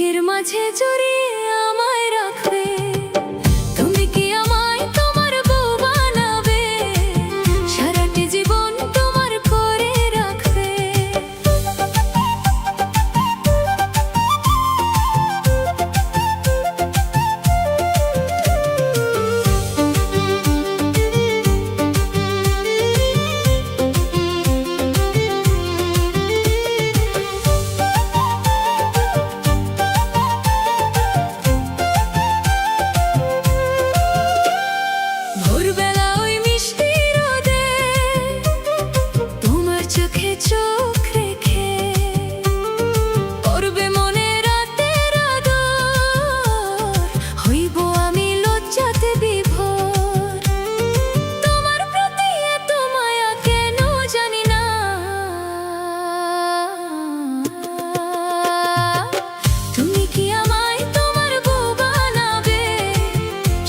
বুকের মাঝে জড়িয়ে আমায় রাখবে। তুমি কি আমায় তোমার বউ বানাবে? সারাটি জীবন তোমার করে রাখবে। ভোরবেলা ওই মিষ্টি রোদে তোমার চোখে চোখ রেখে পড়বে মনে রাতের আদর, হইব আমি লজ্জাতে বিভোর। তোমার প্রতি এত মায়া কেন জানি না। তুমি কি আমায় তোমার বউ বানাবে?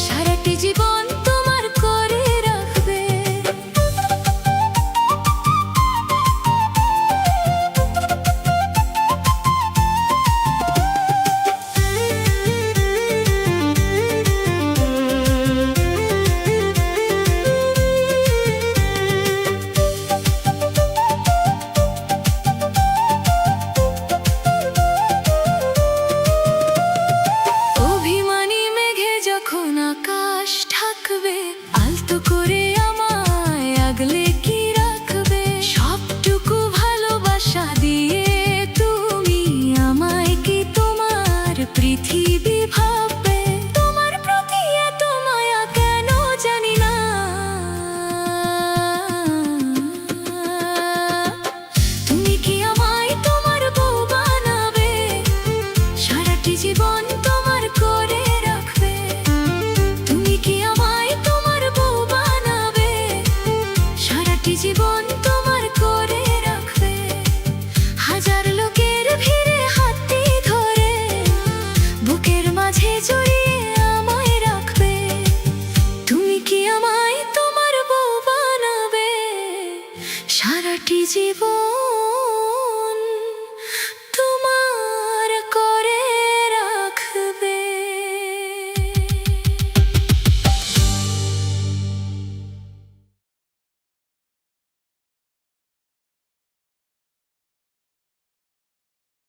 সারাটি জীবন তোমার করে রাখবে। অভিমানী মেঘে যখন আকাশ ঢাকবে, আলতো করে আমায় আগলে কি রাখবে? সবটুকু ভালোবাসা দিয়ে তুমি আমায় কি তোমার পৃথিবী ভাববে? তোমার প্রতি এত মায়া কেন জানি না। তুমি কি আমায় তোমার বউ বানাবে? সারাটি জীবন তোমার করে রাখবে। তুমি কি আমায় তোমার বউ বানাবে? সারাটি জীবন তোমার করে রাখবে। হাজার